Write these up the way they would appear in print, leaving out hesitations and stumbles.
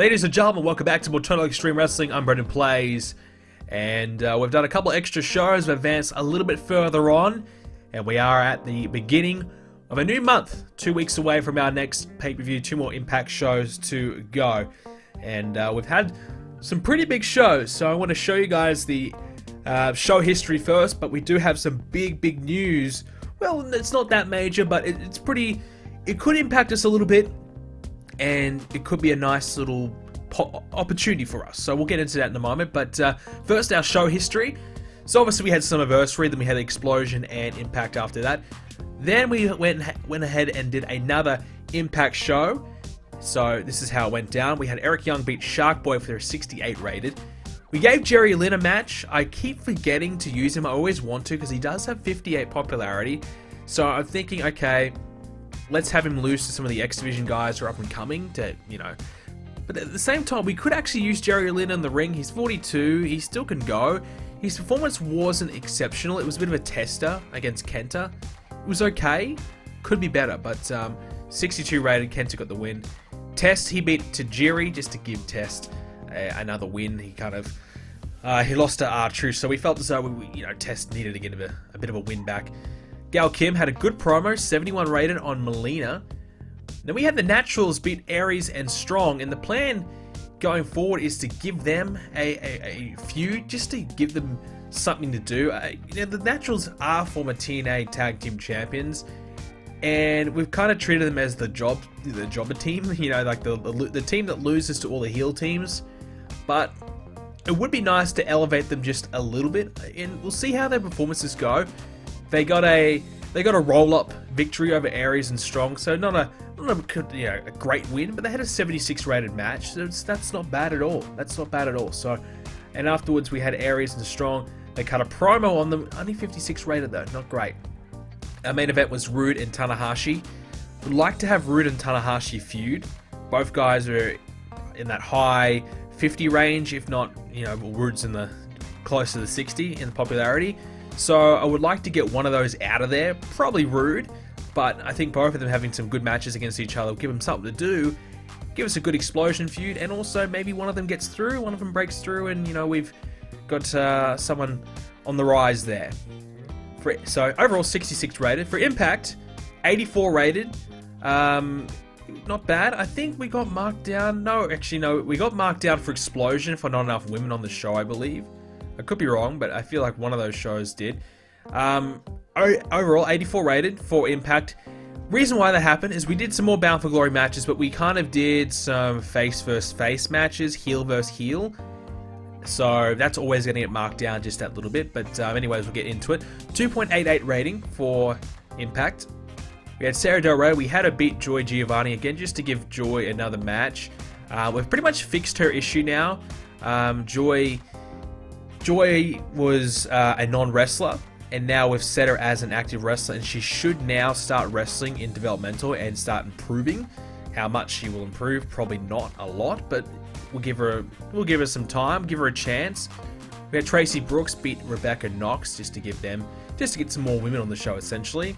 Ladies and gentlemen, welcome back to more Total Extreme Wrestling. I'm BrendenPlayz, and we've done a couple extra shows. We've advanced a little bit further on, and we are at the beginning of a new month, 2 weeks away from our next pay-per-view. 2 more Impact shows to go, and we've had some pretty big shows, so I want to show you guys the show history first, but we do have some big news. Well, it's not that major, but it's pretty, it could impact us a little bit, and it could be a nice little opportunity for us. So we'll get into that in a moment, but first our show history. So obviously we had Slammiversary, then we had Explosion and Impact after that. Then we went ahead and did another Impact show. So this is how it went down. We had Eric Young beat Shark Boy for their 68 rated. We gave Jerry Lynn a match. I keep forgetting to use him. I always want to because he does have 58 popularity. So I'm thinking, okay, let's have him lose to some of the X Division guys who are up and coming to, you know. But at the same time, we could actually use Jerry Lynn in the ring. He's 42. He still can go. His performance wasn't exceptional. It was a bit of a tester against Kenta. It was okay. Could be better, but 62 rated. Kenta got the win. Test, he beat Tajiri just to give Test another win. He kind of he lost to R-Truth, so we felt as though Test needed to get a bit of a win back. Gail Kim had a good promo, 71 rated on Melina. Then we had the Naturals beat Aries and Strong, and the plan going forward is to give them a feud, just to give them something to do. The Naturals are former TNA Tag Team Champions, and we've kind of treated them as the jobber team, like the team that loses to all the heel teams. But it would be nice to elevate them just a little bit, and we'll see how their performances go. They got a roll-up victory over Aries and Strong, so not a great win, but they had a 76 rated match. So that's not bad at all. That's not bad at all. So, and afterwards we had Aries and Strong. They cut a promo on them, only 56 rated though, not great. Our main event was Rude and Tanahashi. Would like to have Rude and Tanahashi feud. Both guys are in that high 50 range, if not, Rude's in the close to the 60 in popularity. So I would like to get one of those out of there, probably Rude, but I think both of them having some good matches against each other will give them something to do, give us a good explosion feud, and also maybe one of them gets through, one of them breaks through, and we've got someone on the rise there. So overall 66 rated. For Impact, 84 rated. Not bad. I think we got marked down. No, we got marked down for Explosion for not enough women on the show, I believe. I could be wrong, but I feel like one of those shows did. Overall, 84 rated for Impact. Reason why that happened is we did some more Bound for Glory matches, but we kind of did some face versus face matches, heel versus heel. So that's always going to get marked down just that little bit. But anyways, we'll get into it. 2.88 rating for Impact. We had Sarah Del Rey. We had her beat Joy Giovanni again just to give Joy another match. We've pretty much fixed her issue now. Joy was a non-wrestler, and now we've set her as an active wrestler, and she should now start wrestling in developmental and start improving. How much she will improve, probably not a lot, but we'll give her some time, give her a chance. We had Tracy Brooks beat Rebecca Knox just to get some more women on the show, essentially.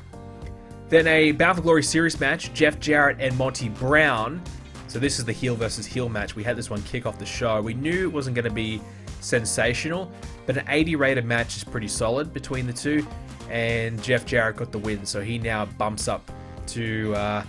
Then a Bound for Glory series match, Jeff Jarrett and Monty Brown. So this is the heel versus heel match. We had this one kick off the show. We knew it wasn't going to be sensational, but an 80 rated match is pretty solid between the two, and Jeff Jarrett got the win, so he now bumps up to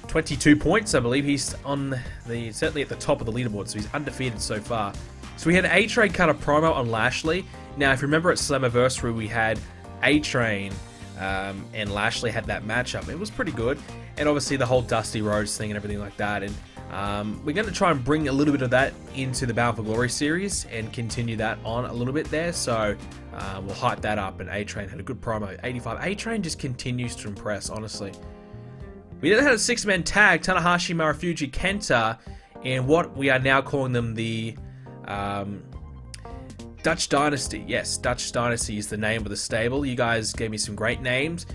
22 points. I believe he's certainly at the top of the leaderboard, so he's undefeated so far. So we had A-Train cut a promo on Lashley. Now if you remember at Slammiversary we had A-Train and Lashley had that matchup. It was pretty good, and obviously the whole Dusty Rhodes thing and everything like that, and we're going to try and bring a little bit of that into the Bound for Glory series and continue that on a little bit there. So we'll hype that up. And A-Train had a good promo. 85. A-Train just continues to impress, honestly. We then had a 6-man tag, Tanahashi, Marufuji, Kenta, and what we are now calling them the Dutch Dynasty. Yes, Dutch Dynasty is the name of the stable. You guys gave me some great names.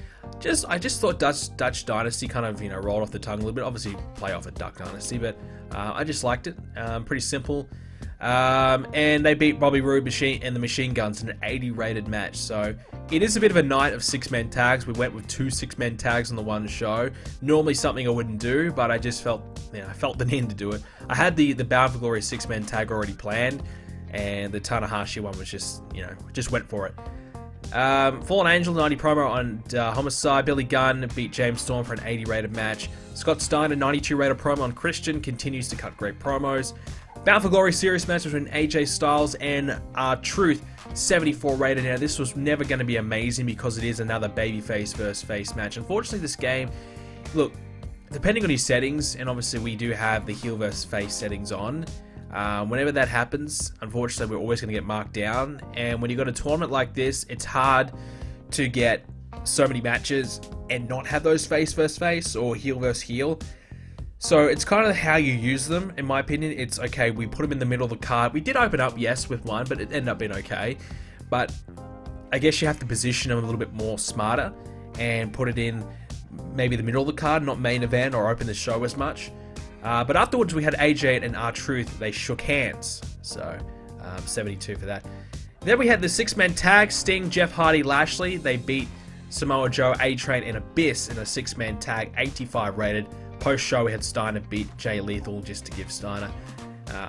I just thought Dutch Dynasty kind of rolled off the tongue a little bit. Obviously, play off a Duck Dynasty, but I just liked it. Pretty simple. And they beat Bobby Roode and the Machine Guns in an 80 rated match. So it is a bit of a night of 6-man tags. We went with 2 6-man tags on the one show. Normally something I wouldn't do, but I just felt, I felt the need to do it. I had the Bound for Glory 6-man tag already planned, and the Tanahashi one was just, just went for it. Fallen Angel 90 promo on Homicide. Billy Gunn beat James Storm for an 80 rated match. Scott Steiner 92 rated promo on Christian, continues to cut great promos. Bound for Glory series match between AJ Styles and R-Truth, 74 rated. Now this was never going to be amazing because it is another babyface versus face match. Unfortunately this game, look, depending on your settings, and obviously we do have the heel versus face settings on, whenever that happens, unfortunately we're always going to get marked down. And when you've got a tournament like this, it's hard to get so many matches and not have those face versus face or heel versus heel. So it's kind of how you use them, in my opinion. It's okay, we put them in the middle of the card. We did open up, yes, with one, but it ended up being okay. But I guess you have to position them a little bit more smarter and put it in maybe the middle of the card, not main event or open the show as much. But afterwards we had AJ and R-Truth. They shook hands. So 72 for that. Then we had the 6-man tag, Sting, Jeff Hardy, Lashley. They beat Samoa Joe, A-Train, and Abyss in a 6-man tag, 85 rated. Post-show, we had Steiner beat Jay Lethal just to give Steiner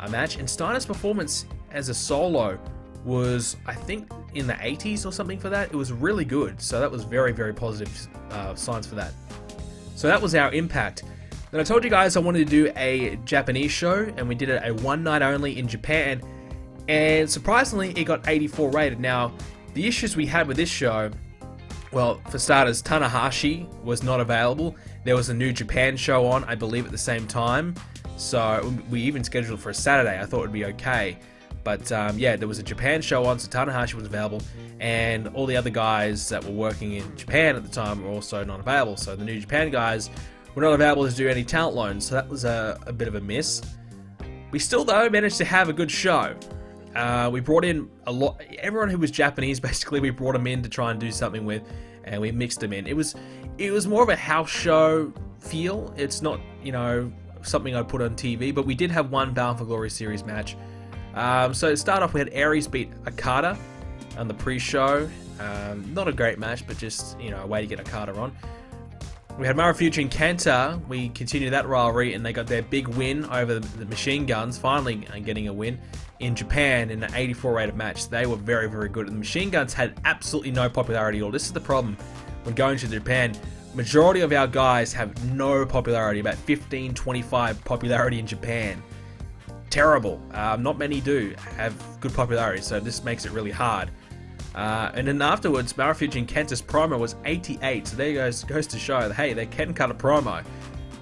a match. And Steiner's performance as a solo was, I think, in the 80s or something for that. It was really good. So that was very, very positive signs for that. So that was our Impact. Then I told you guys I wanted to do a Japanese show, and we did it a one night only in Japan. And surprisingly, it got 84 rated. Now, the issues we had with this show, well, for starters, Tanahashi was not available. There was a New Japan show on, I believe, at the same time. So we even scheduled it for a Saturday. I thought it would be okay. But yeah, there was a Japan show on, so Tanahashi was available. And all the other guys that were working in Japan at the time were also not available. So the New Japan guys were not available to do any talent loans. So that was a bit of a miss. We still, though, managed to have a good show. We brought in a lot, everyone who was Japanese, basically, we brought them in to try and do something with, and we mixed them in. It was more of a house show feel. It's not, something I'd put on TV, but we did have one Bound for Glory series match. So to start off, we had Aries beat Okada on the pre-show. Not a great match, but just, a way to get Okada on. We had Marufuji and Kenta. We continued that rivalry, and they got their big win over the Machine Guns, finally getting a win in Japan in an 84 rated match. They were very, very good. And the Machine Guns had absolutely no popularity at all. This is the problem when going to Japan. Majority of our guys have no popularity, about 15, 25 popularity in Japan. Terrible. Not many do have good popularity, so this makes it really hard. And then afterwards, Marufuji and Kenta's promo was 88, so there goes to show that, hey, they can cut a promo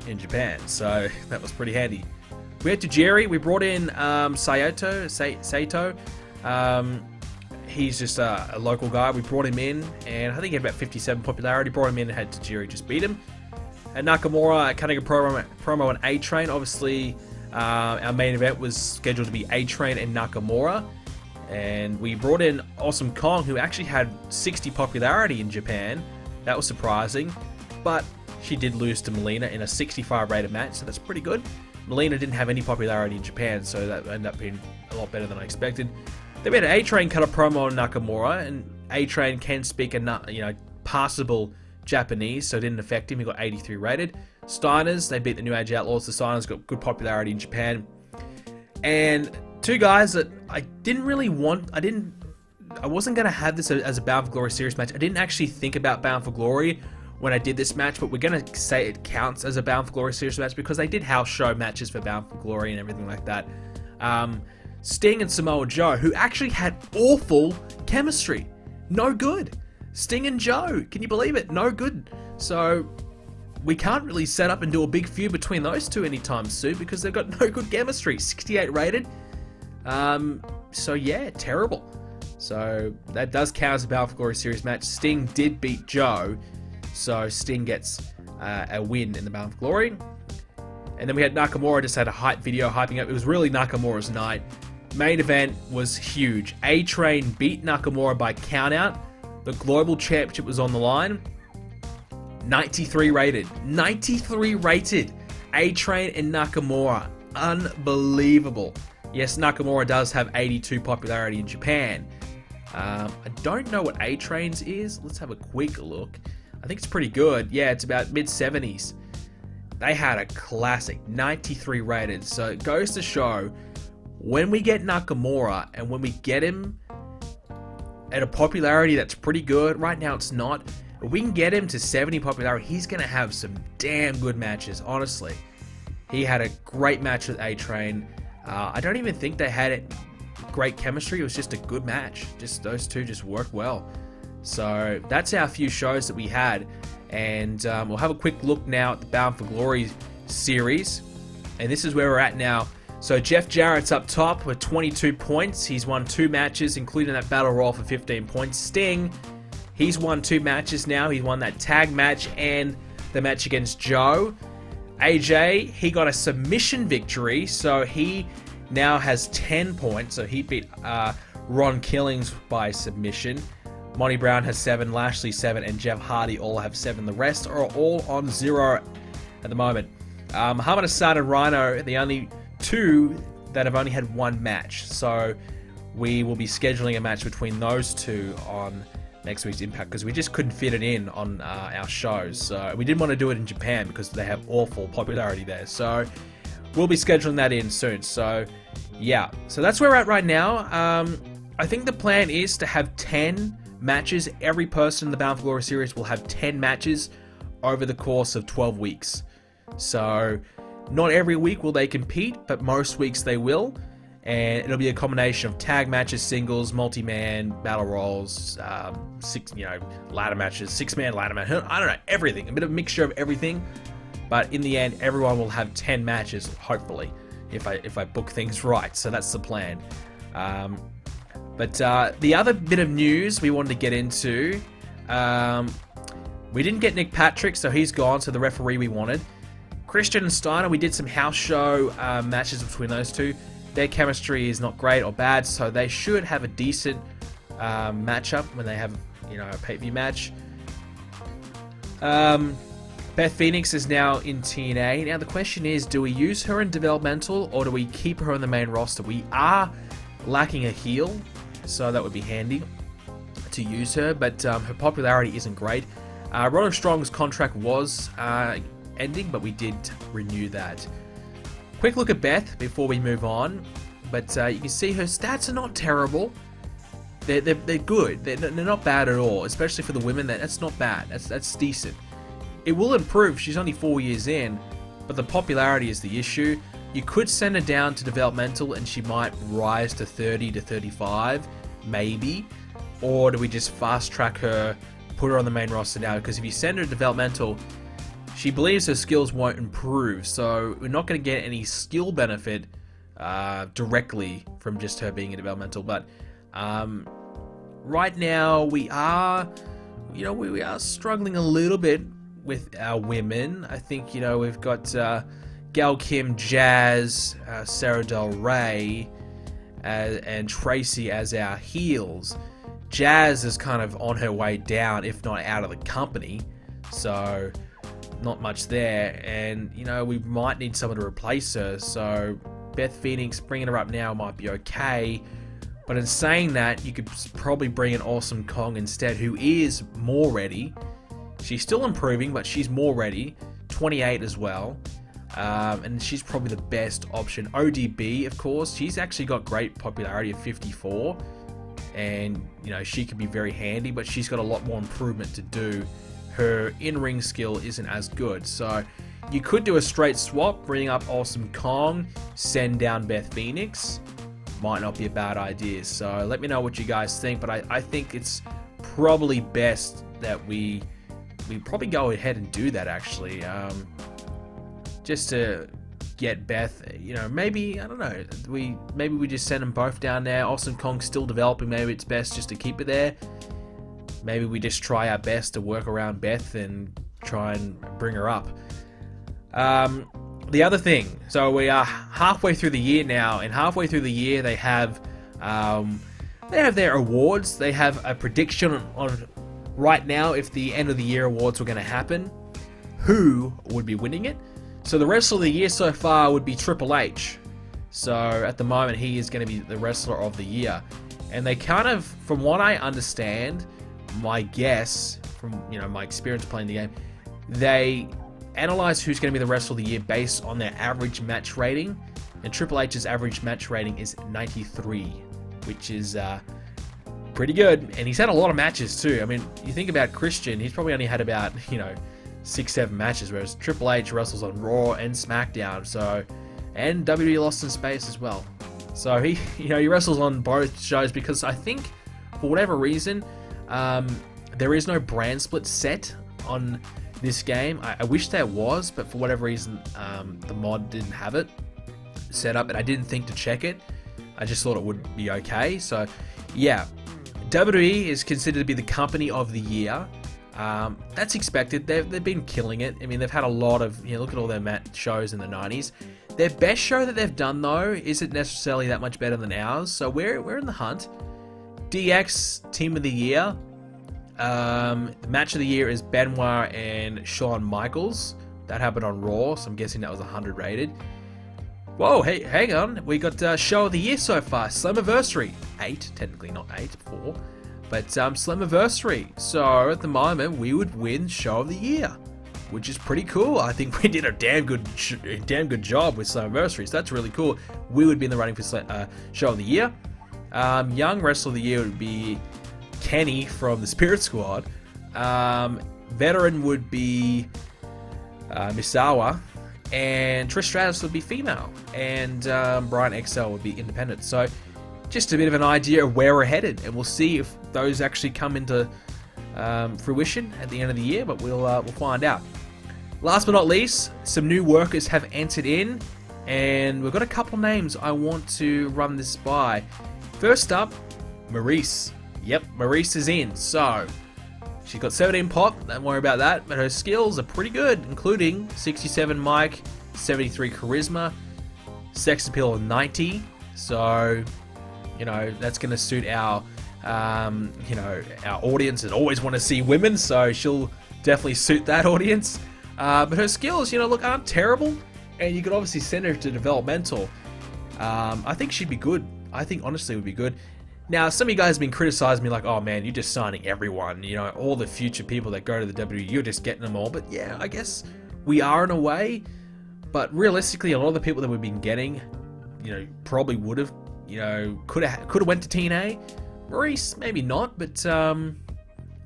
in Japan, so that was pretty handy. We had Tajiri. We brought in Saito. He's just a local guy. We brought him in, and I think he had about 57 popularity. Brought him in and had Tajiri just beat him. And Nakamura cutting a promo on A-Train. Obviously, our main event was scheduled to be A-Train and Nakamura. And we brought in Awesome Kong, who actually had 60 popularity in Japan. That was surprising. But she did lose to Melina in a 65 rated match, so that's pretty good. Melina didn't have any popularity in Japan, so that ended up being a lot better than I expected. Then we had A-Train cut a promo on Nakamura, and A-Train can speak passable Japanese, so it didn't affect him. He got 83 rated. Steiners, they beat the New Age Outlaws. The Steiners got good popularity in Japan. And two guys that I didn't really want, I wasn't going to have this as a Bound for Glory series match. I didn't actually think about Bound for Glory when I did this match, but we're going to say it counts as a Bound for Glory series match because they did house show matches for Bound for Glory and everything like that. Sting and Samoa Joe, who actually had awful chemistry. No good. Sting and Joe, can you believe it? No good. So we can't really set up and do a big feud between those two anytime soon because they've got no good chemistry. 68 rated. So yeah, terrible. So that does count as a Bound for Glory series match. Sting did beat Joe, so Sting gets a win in the Bound for Glory. And then we had Nakamura just had a hype video hyping up. It was really Nakamura's night. Main event was huge. A-Train beat Nakamura by countout. The global championship was on the line. 93 rated. 93 rated. A-Train and Nakamura. Unbelievable. Yes, Nakamura does have 82 popularity in Japan. I don't know what A-Train's is. Let's have a quick look. I think it's pretty good. Yeah, it's about mid-70s. They had a classic 93 rated. So it goes to show, when we get Nakamura and when we get him at a popularity that's pretty good, right now it's not. If we can get him to 70 popularity, he's going to have some damn good matches, honestly. He had a great match with A-Train. I don't even think they had great chemistry. It was just a good match. Just those two just worked well. So that's our few shows that we had. And we'll have a quick look now at the Bound for Glory series. And this is where we're at now. So Jeff Jarrett's up top with 22 points. He's won 2 matches, including that Battle Royal for 15 points. Sting, he's won 2 matches now. He won that tag match and the match against Joe. AJ, he got a submission victory, so he now has 10 points. So he beat Ron Killings by submission. Monty Brown has 7, Lashley 7, and Jeff Hardy all have 7. The rest are all on 0 at the moment. Muhammad Hassan and Rhino are the only 2 that have only had 1 match. So we will be scheduling a match between those 2 on next week's Impact, because we just couldn't fit it in on our shows. So we didn't want to do it in Japan because they have awful popularity there. So we'll be scheduling that in soon. So yeah, so that's where we're at right now. I think the plan is to have 10 matches. Every person in the Bound for Glory series will have 10 matches over the course of 12 weeks. So not every week will they compete, but most weeks they will. And it'll be a combination of tag matches, singles, multi-man, battle royals, ladder matches, 6-man ladder match. I don't know, everything. A bit of a mixture of everything. But in the end, everyone will have 10 matches, hopefully, if I book things right. So that's the plan. But the other bit of news we wanted to get into, we didn't get Nick Patrick, so he's gone. So the referee we wanted, Christian and Steiner, we did some house show matches between those 2. Their chemistry is not great or bad, so they should have a decent matchup when they have, a pay-per-view match. Beth Phoenix is now in TNA. Now the question is, do we use her in developmental or do we keep her on the main roster? We are lacking a heel, so that would be handy to use her, but her popularity isn't great. Roderick Strong's contract was ending, but we did renew that. Quick look at Beth before we move on, but you can see her stats are not terrible. They're good. They're not bad at all, especially for the women. That's not bad. That's decent. It will improve. She's only 4 years in, but the popularity is the issue. You could send her down to developmental and she might rise to 30 to 35, maybe. Or do we just fast track her, put her on the main roster now? Because if you send her to developmental, she believes her skills won't improve, so we're not going to get any skill benefit directly from just her being a developmental. But right now we are struggling a little bit with our women. I think we've got Gail Kim, Jazz, Sarah Del Rey, and Tracy as our heels. Jazz is kind of on her way down, if not out of the company. So not much there, and we might need someone to replace her. So Beth Phoenix, bringing her up now might be okay, but in saying that, you could probably bring in Awesome Kong instead, who is more ready. She's still improving, but she's more ready. 28 as well, and she's probably the best option. ODB, of course, she's actually got great popularity of 54, and she could be very handy, but she's got a lot more improvement to do. Her in-ring skill isn't as good, so you could do a straight swap, bring up Awesome Kong, send down Beth Phoenix. Might not be a bad idea, so let me know what you guys think. But I think it's probably best that we probably go ahead and do that, actually, just to get Beth. Maybe, I don't know, maybe we just send them both down there. Awesome Kong's still developing. Maybe it's best just to keep her there. Maybe we just try our best to work around Beth and try and bring her up. The other thing, so we are halfway through the year now, and halfway through the year they have their awards. They have a prediction on right now if the end of the year awards were going to happen, who would be winning it. So the rest of the year so far would be Triple H, So at the moment, he is going to be the Wrestler of the Year. And they kind of, from what I understand, my guess, from my experience playing the game, they analyze who's going to be the Wrestler of the Year based on their average match rating. And Triple H's average match rating is 93, which is pretty good. And he's had a lot of matches too. I mean, you think about Christian, he's probably only had about 6-7 matches, whereas Triple H wrestles on Raw and SmackDown. So, and WWE Lost in Space as well. So he wrestles on both shows because I think for whatever reason there is no brand split set on this game. I wish there was, but for whatever reason the mod didn't have it set up, and I didn't think to check it. I just thought it would be okay. So yeah, WWE is considered to be the company of the year. That's expected. They've been killing it. I mean, they've had a lot of, look at all their shows in the 90s. Their best show that they've done, though, isn't necessarily that much better than ours, so we're in the hunt. DX Team of the Year. The Match of the Year is Benoit and Shawn Michaels. That happened on Raw, so I'm guessing that was 100 rated. Whoa, hey, hang on. We got Show of the Year so far. Slammiversary. 8, technically not 8, 4. But Slammiversary. So at the moment, we would win Show of the Year, which is pretty cool. I think we did a damn good job with Slammiversary, so that's really cool. We would be in the running for Show of the Year. Young Wrestler of the Year would be Kenny from the Spirit Squad. Veteran would be Misawa. And Trish Stratus would be female. And Brian XL would be independent. So just a bit of an idea of where we're headed. And we'll see if those actually come into fruition at the end of the year. But we'll find out. Last but not least, some new workers have entered in. And we've got a couple names I want to run this by. First up, Maurice. Yep, Maurice is in. So she's got 17 pop, don't worry about that, but her skills are pretty good, including 67 mic, 73 charisma, sex appeal of 90, so, that's going to suit our, our audience that always want to see women, so she'll definitely suit that audience. But her skills, aren't terrible, and you could obviously send her to developmental. I think she'd be good. I think, honestly, it would be good. Now, some of you guys have been criticizing me like, oh man, you're just signing everyone, all the future people that go to the WWE, you're just getting them all. But yeah, I guess we are in a way. But realistically, a lot of the people that we've been getting, probably would have, could have went to TNA. Maurice, maybe not, but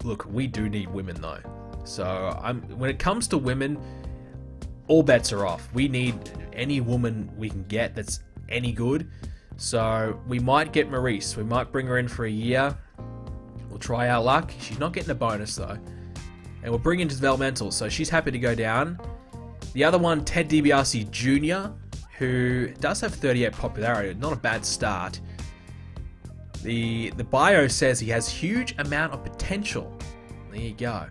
look, we do need women though. So when it comes to women, all bets are off. We need any woman we can get that's any good. So we might get Maurice. We might bring her in for a year. We'll try our luck. She's not getting a bonus though. And we'll bring in developmental. So she's happy to go down. The other one, Ted DiBiase Jr., who does have 38 popularity. Not a bad start. The bio says he has huge amount of potential. There you go.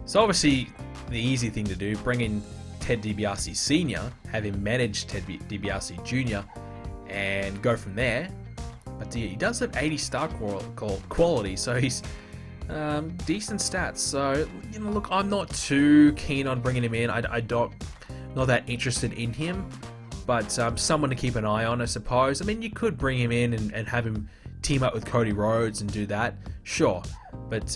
So obviously the easy thing to do, bring in Ted DiBiase Sr., have him manage Ted DiBiase Jr., and go from there. But he does have 80 star quality, so he's decent stats. So look, I'm not too keen on bringing him in. I don't, not that interested in him, but someone to keep an eye on, I suppose. I mean, you could bring him in and have him team up with Cody Rhodes and do that, sure. But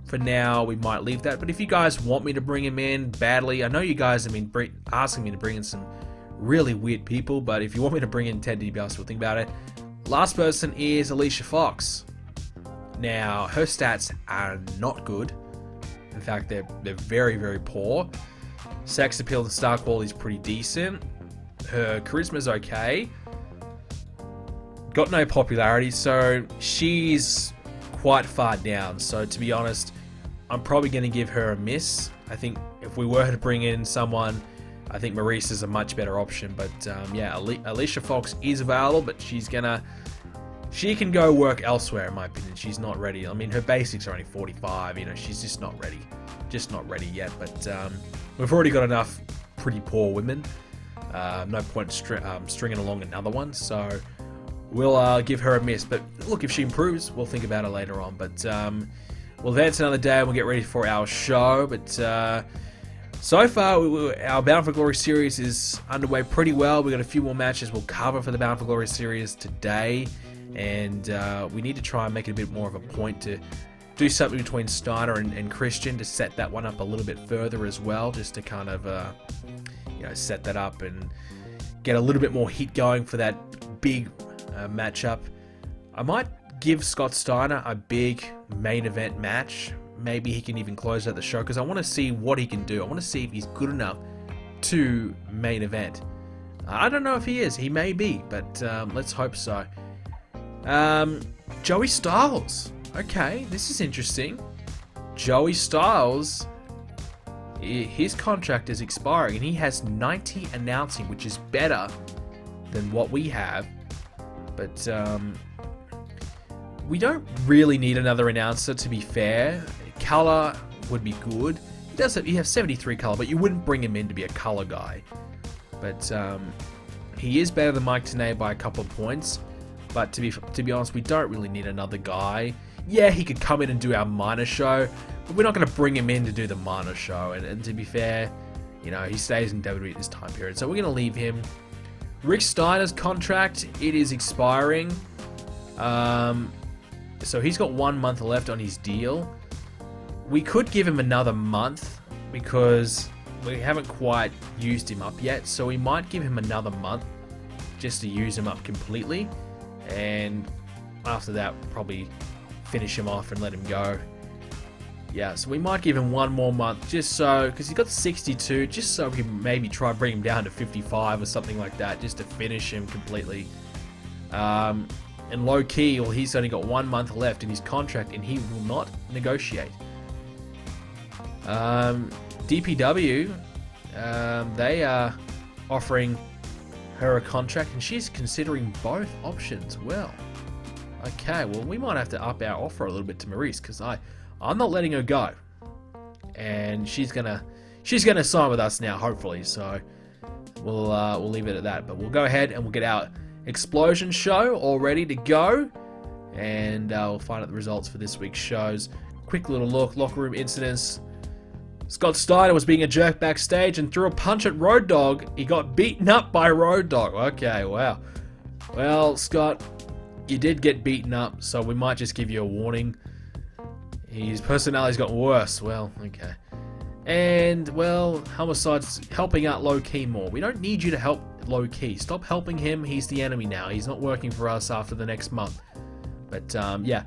for now, we might leave that. But if you guys want me to bring him in badly, I know you guys have been asking me to bring in some really weird people, but if you want me to bring in Ted DiBiase, we'll think about it. Last person is Alicia Fox. Now, her stats are not good. In fact, they're very, very poor. Sex appeal to star quality is pretty decent. Her charisma's okay. Got no popularity, so she's quite far down. So to be honest, I'm probably going to give her a miss. I think if we were to bring in someone, I think Maurice is a much better option, but yeah, Alicia Fox is available, but she can go work elsewhere, in my opinion. She's not ready. I mean, her basics are only 45, she's just not ready yet, but we've already got enough pretty poor women. No point stringing along another one, so we'll give her a miss, but look, if she improves, we'll think about it later on, but we'll advance another day and we'll get ready for our show, but So far, our Bound for Glory series is underway pretty well. We've got a few more matches we'll cover for the Bound for Glory series today. And we need to try and make it a bit more of a point to do something between Steiner and Christian to set that one up a little bit further as well, just to kind of set that up and get a little bit more heat going for that big matchup. I might give Scott Steiner a big main event match. Maybe he can even close out the show, because I want to see what he can do. I want to see if he's good enough to main event. I don't know if he is. He may be, but let's hope so. Joey Styles. Okay, this is interesting. Joey Styles, his contract is expiring, and he has 90 announcing, which is better than what we have. But we don't really need another announcer, to be fair. Color would be good. He has 73 color, but you wouldn't bring him in to be a color guy. But he is better than Mike Tenay by a couple of points. But to be honest, we don't really need another guy. Yeah, he could come in and do our minor show, but we're not going to bring him in to do the minor show. And to be fair, he stays in WWE at this time period, so we're going to leave him. Rick Steiner's contract, it is expiring. So he's got 1 month left on his deal. We could give him another month because we haven't quite used him up yet. So we might give him another month just to use him up completely. And after that, probably finish him off and let him go. Yeah, so we might give him 1 more month just so, because he's got 62, just so we can maybe try and bring him down to 55 or something like that, just to finish him completely. And low key, well, he's only got 1 month left in his contract, and he will not negotiate. DPW, they are offering her a contract, and she's considering both options. Well, okay, well, we might have to up our offer a little bit to Maurice, because I'm not letting her go, and she's gonna sign with us now, hopefully. So we'll leave it at that. But we'll go ahead and we'll get our Explosion show all ready to go, and we'll find out the results for this week's shows. Quick little look, locker room incidents. Scott Steiner was being a jerk backstage and threw a punch at Road Dogg. He got beaten up by Road Dogg. Okay, wow. Well, Scott, you did get beaten up, so we might just give you a warning. His personality's got worse. Well, okay. And, well, Homicide's helping out low-key more. We don't need you to help low-key. Stop helping him. He's the enemy now. He's not working for us after the next month. But, yeah.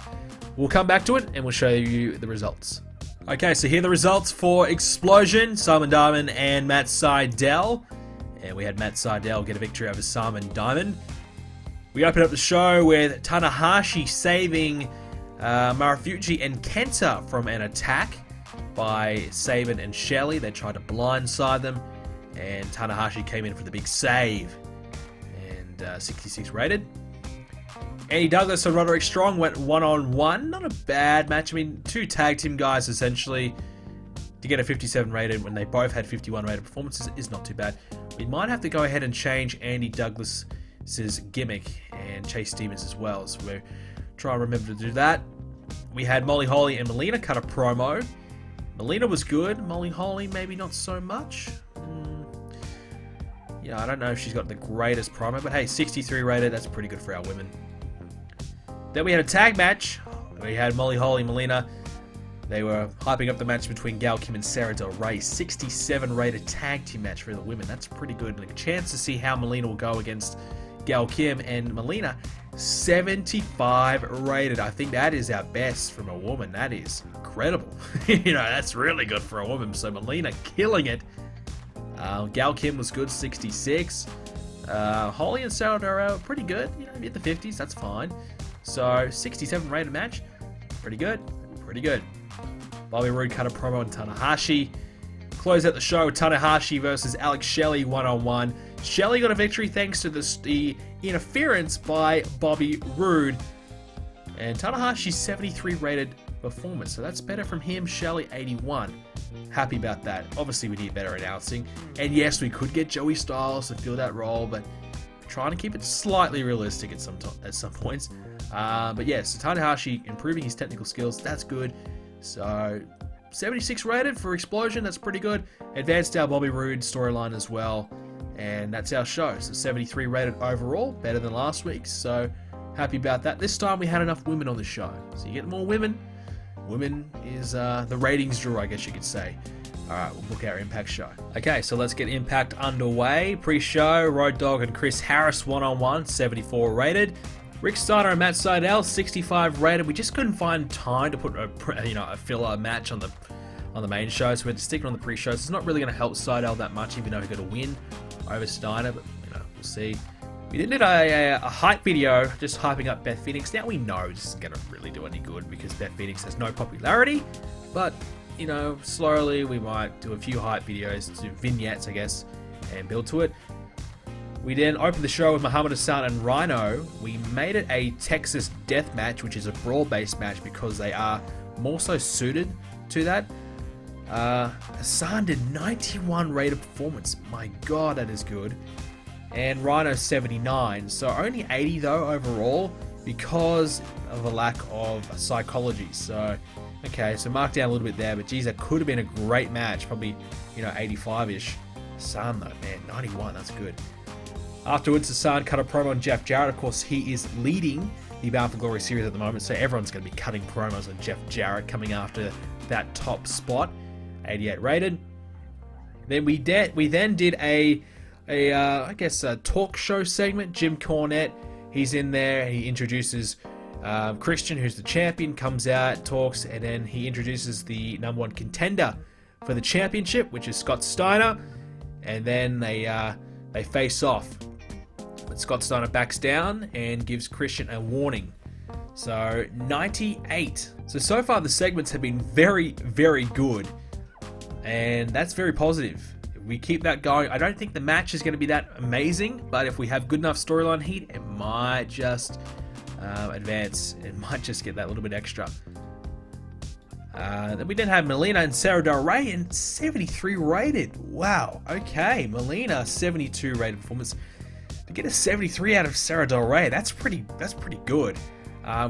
We'll come back to it, and we'll show you the results. Okay, so here are the results for Explosion, Simon Diamond and Matt Sydal. And we had Matt Sydal get a victory over Simon Diamond. We opened up the show with Tanahashi saving Marufuji and Kenta from an attack by Sabin and Shelley. They tried to blindside them, and Tanahashi came in for the big save. And 66 rated. Andy Douglas and Roderick Strong went 1-on-1. Not a bad match. I mean, two tag team guys essentially to get a 57 rated when they both had 51 rated performances is not too bad. We might have to go ahead and change Andy Douglas's gimmick and Chase Stevens as well. So we're trying to remember to do that. We had Molly Holly and Melina cut a promo. Melina was good. Molly Holly maybe not so much. Yeah, I don't know if she's got the greatest promo, but hey, 63 rated, that's pretty good for our women. Then we had a tag match. We had Molly Holly, Melina. They were hyping up the match between Gail Kim and Sarah Del Rey. 67 rated tag team match for the women. That's pretty good. And a chance to see how Melina will go against Gail Kim. And Melina, 75 rated. I think that is our best from a woman. That is incredible. That's really good for a woman. So Melina killing it. Gail Kim was good, 66. Holly and Sarah Del Rey pretty good. Hit the 50s, that's fine. So, 67 rated match. Pretty good. Pretty good. Bobby Roode cut a promo on Tanahashi. Close out the show with Tanahashi versus Alex Shelley 1-on-1. Shelley got a victory thanks to the interference by Bobby Roode. And Tanahashi's 73 rated performance. So that's better from him. Shelley 81. Happy about that. Obviously we need better announcing. And yes, we could get Joey Styles to fill that role, but trying to keep it slightly realistic at some points. But yeah, so Tanahashi improving his technical skills, that's good. So 76 rated for Explosion. That's pretty good. Advanced our Bobby Roode storyline as well. And that's our show. So 73 rated overall. Better than last week. So happy about that. This time we had enough women on the show. So you get more women. Women is the ratings draw, I guess you could say. Alright, we'll book our Impact show. Okay, so let's get Impact underway. Pre-show, Road Dogg and Chris Harris one-on-one, 74 rated. Rick Steiner and Matt Sydal, 65 rated. We just couldn't find time to put a filler match on the main show, so we had to stick it on the pre-shows. It's not really going to help Sydal that much, even though he got a win over Steiner, but we'll see. We did a hype video just hyping up Beth Phoenix. Now we know this isn't going to really do any good because Beth Phoenix has no popularity, but slowly we might do a few hype videos, do vignettes, I guess, and build to it. We then opened the show with Muhammad Hassan and Rhino. We made it a Texas death match, which is a brawl-based match because they are more so suited to that. Hassan did 91 rated performance. My God, that is good. And Rhino 79, so only 80 though overall because of a lack of psychology. So, okay, so mark down a little bit there, but geez, that could have been a great match, probably 85-ish. Hassan though, man, 91, that's good. Afterwards, Hassan cut a promo on Jeff Jarrett. Of course, he is leading the Bound for Glory series at the moment, so everyone's going to be cutting promos on Jeff Jarrett coming after that top spot, 88 rated. Then we then did a talk show segment. Jim Cornette, he's in there. He introduces Christian, who's the champion, comes out, talks, and then he introduces the #1 contender for the championship, which is Scott Steiner. And then they face off. But Scott Steiner backs down and gives Christian a warning. So 98. So far the segments have been very, very good, and that's very positive. We keep that going. I don't think the match is going to be that amazing, but if we have good enough storyline heat, it might just advance. It might just get that little bit extra. Then we then have Melina and Sarah Del Rey, and 73 rated. Wow. Okay, Melina 72 rated performance. To get a 73 out of Sarah Del Rey, that's pretty good.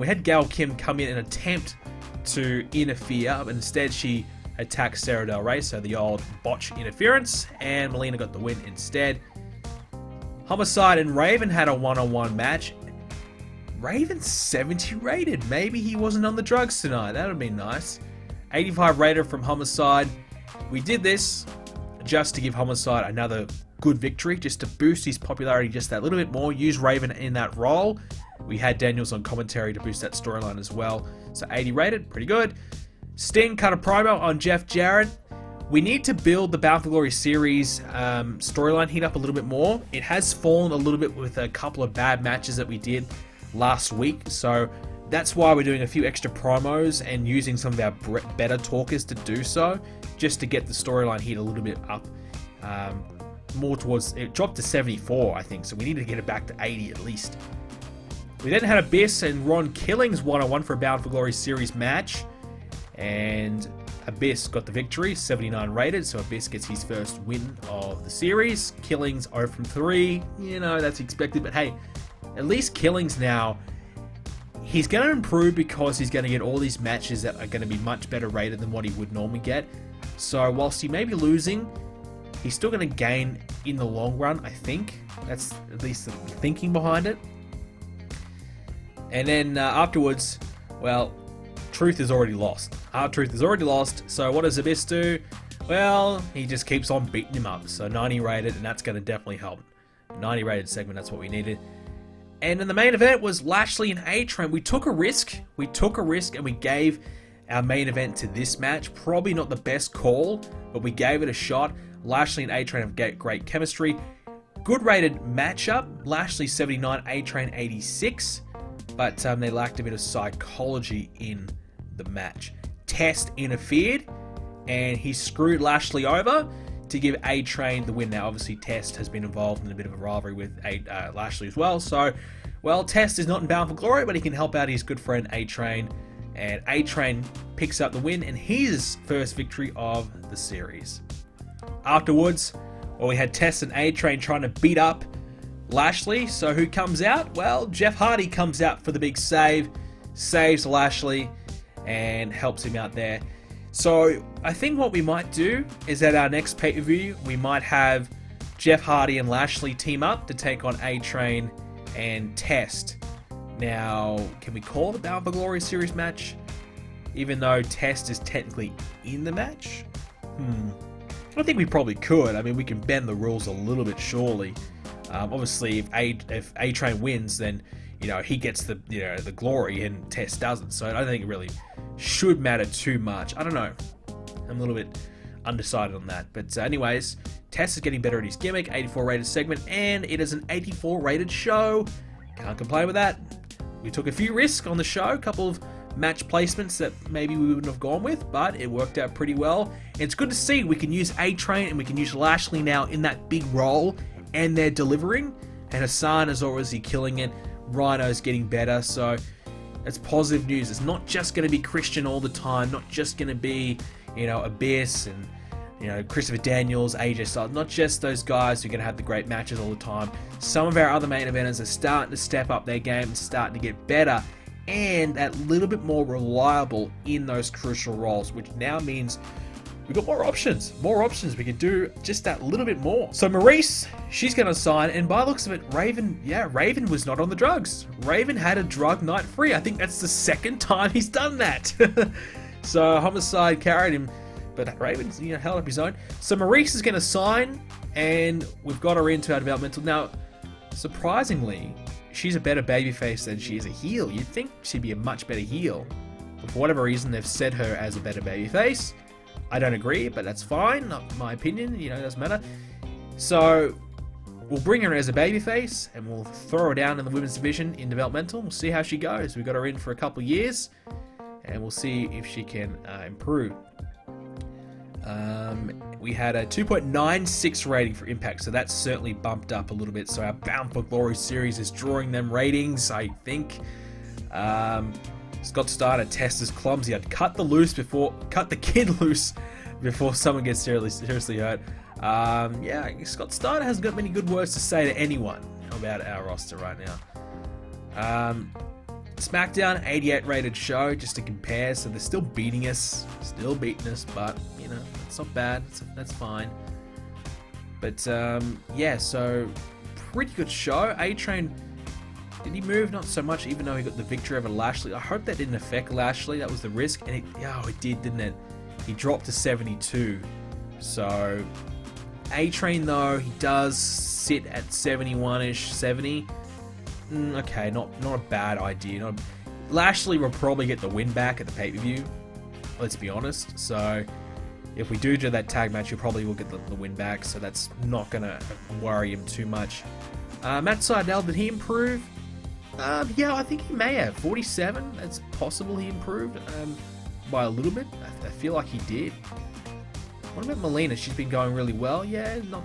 We had Gail Kim come in and attempt to interfere, but instead she attacked Sarah Del Rey, so the old botch interference, and Melina got the win instead. Homicide and Raven had a one-on-one match. Raven 70 rated. Maybe he wasn't on the drugs tonight. That would be nice. 85 rated from Homicide. We did this just to give Homicide another good victory, just to boost his popularity just that little bit more. Use Raven in that role. We had Daniels on commentary to boost that storyline as well. So 80 rated, pretty good. Sting cut a promo on Jeff Jarrett. We need to build the Bound for Glory series storyline heat up a little bit more. It has fallen a little bit with a couple of bad matches that we did last week. So that's why we're doing a few extra promos and using some of our better talkers to do so, just to get the storyline heat a little bit up. More towards, it dropped to 74, I think, so we need to get it back to 80 at least. We then had Abyss and Ron Killings one-on-one for a Bound for Glory series match. And Abyss got the victory, 79 rated, so Abyss gets his first win of the series. Killings 0 from 3, that's expected, but hey, at least Killings now, he's going to improve because he's going to get all these matches that are going to be much better rated than what he would normally get. So whilst he may be losing, he's still going to gain in the long run, I think. That's at least the thinking behind it. And then afterwards, well, Truth is already lost. R-Truth is already lost, so what does Abyss do? Well, he just keeps on beating him up, so 90 rated, and that's going to definitely help. 90 rated segment, that's what we needed. And in the main event was Lashley and A-Train. We took a risk, and we gave our main event to this match. Probably not the best call, but we gave it a shot. Lashley and A-Train have great chemistry. Good rated matchup. Lashley 79, A-Train 86, but they lacked a bit of psychology in the match. Test interfered, and he screwed Lashley over to give A-Train the win. Now, obviously, Test has been involved in a bit of a rivalry with Lashley as well. So, well, Test is not in Bound for Glory, but he can help out his good friend A-Train. And A-Train picks up the win and his first victory of the series. Afterwards, well, we had Test and A-Train trying to beat up Lashley. So who comes out? Well, Jeff Hardy comes out for the big save, saves Lashley, and helps him out there. So I think what we might do is at our next pay-per-view, we might have Jeff Hardy and Lashley team up to take on A-Train and Test. Now, can we call the Bound for Glory series match, even though Test is technically in the match? I think we probably could. I mean, we can bend the rules a little bit, surely. Obviously, if A-Train wins, then he gets the the glory and Test doesn't. So I don't think it really should matter too much. I don't know. I'm a little bit undecided on that. But anyways, Test is getting better at his gimmick. 84 rated segment, and it is an 84 rated show. Can't complain with that. We took a few risks on the show, a couple of match placements that maybe we wouldn't have gone with, but it worked out pretty well. And it's good to see we can use A-Train and we can use Lashley now in that big role, and they're delivering. And Hassan is obviously killing it. Rhino's getting better, so it's positive news. It's not just going to be Christian all the time, not just going to be, Abyss and, Christopher Daniels, AJ Styles, not just those guys who are going to have the great matches all the time. Some of our other main eventers are starting to step up their game and starting to get better and a little bit more reliable in those crucial roles, which now means we've got more options. We can do just that little bit more. So Maurice, she's going to sign, and by the looks of it, Raven was not on the drugs. Raven had a drug night free. I think that's the second time he's done that. So Homicide carried him, but Raven's held up his own. So Maurice is going to sign, and we've got her into our developmental. Now, surprisingly, she's a better babyface than she is a heel. You'd think she'd be a much better heel, but for whatever reason, they've set her as a better babyface. I don't agree, but that's fine. Not my opinion. It doesn't matter. So we'll bring her as a babyface, and we'll throw her down in the women's division in developmental. We'll see how she goes. We've got her in for a couple of years, and we'll see if she can improve. We had a 2.96 rating for Impact, so that's certainly bumped up a little bit. So our Bound for Glory series is drawing them ratings, I think. Scott Steiner, Test is clumsy. I'd cut the kid loose before someone gets seriously hurt. Scott Steiner hasn't got many good words to say to anyone about our roster right now. SmackDown, 88 rated show, just to compare. So they're still beating us, but it's not bad. That's fine. But so pretty good show. A-Train, did he move? Not so much, even though he got the victory over Lashley. I hope that didn't affect Lashley. That was the risk. And it did, didn't it? He dropped to 72. So A-Train, though, he does sit at 71-ish, 70. Okay, not a bad idea. Lashley will probably get the win back at the pay-per-view. Let's be honest. So if we do that tag match, he probably will get the win back. So that's not going to worry him too much. Matt Sydal, did he improve? I think he may have. 47, that's possible he improved by a little bit. I feel like he did. What about Melina? She's been going really well. Yeah, not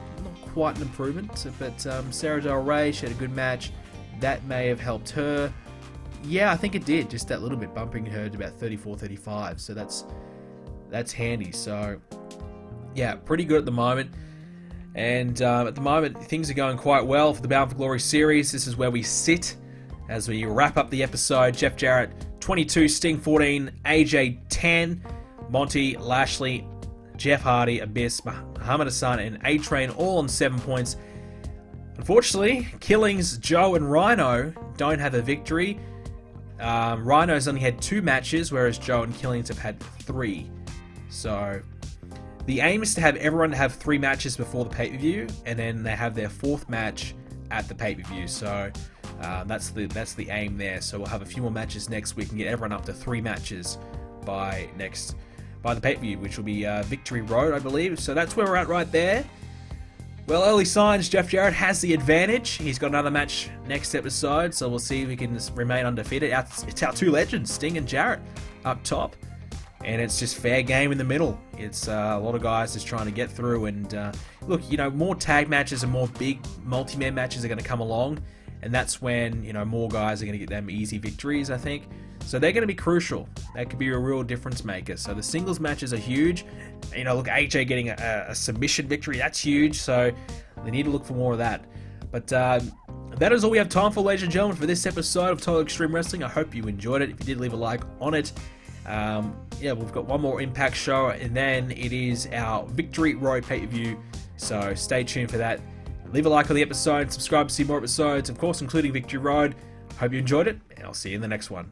quite an improvement. But Sarah Del Rey, she had a good match. That may have helped her. Yeah, I think it did. Just that little bit, bumping her to about 34, 35. So that's handy. So, yeah, pretty good at the moment. And at the moment, things are going quite well for the Bound for Glory series. This is where we sit as we wrap up the episode. Jeff Jarrett, 22, Sting, 14, AJ, 10, Monty, Lashley, Jeff Hardy, Abyss, Muhammad Hassan, and A-Train all on 7 points. Unfortunately, Killings, Joe, and Rhino don't have a victory. Rhino's only had 2 matches, whereas Joe and Killings have had 3. So the aim is to have everyone have 3 matches before the pay-per-view, and then they have their 4th match at the pay-per-view. So that's the aim there. So we'll have a few more matches next week and get everyone up to 3 matches by the pay-per-view, which will be Victory Road, I believe. So that's where we're at right there. Well, early signs, Jeff Jarrett has the advantage. He's got another match next episode, so we'll see if he can remain undefeated. It's our 2 legends, Sting and Jarrett, up top. And it's just fair game in the middle. It's a lot of guys just trying to get through. And look, more tag matches and more big multi-man matches are going to come along. And that's when, more guys are going to get them easy victories, I think. So they're going to be crucial. That could be a real difference maker. So the singles matches are huge. Look, AJ getting a submission victory, that's huge. So they need to look for more of that. But that is all we have time for, ladies and gentlemen, for this episode of Total Extreme Wrestling. I hope you enjoyed it. If you did, leave a like on it. Yeah, we've got one more Impact show, and then it is our Victory Road pay-per-view. So stay tuned for that. Leave a like on the episode, subscribe to see more episodes, of course, including Victory Road. Hope you enjoyed it, and I'll see you in the next one.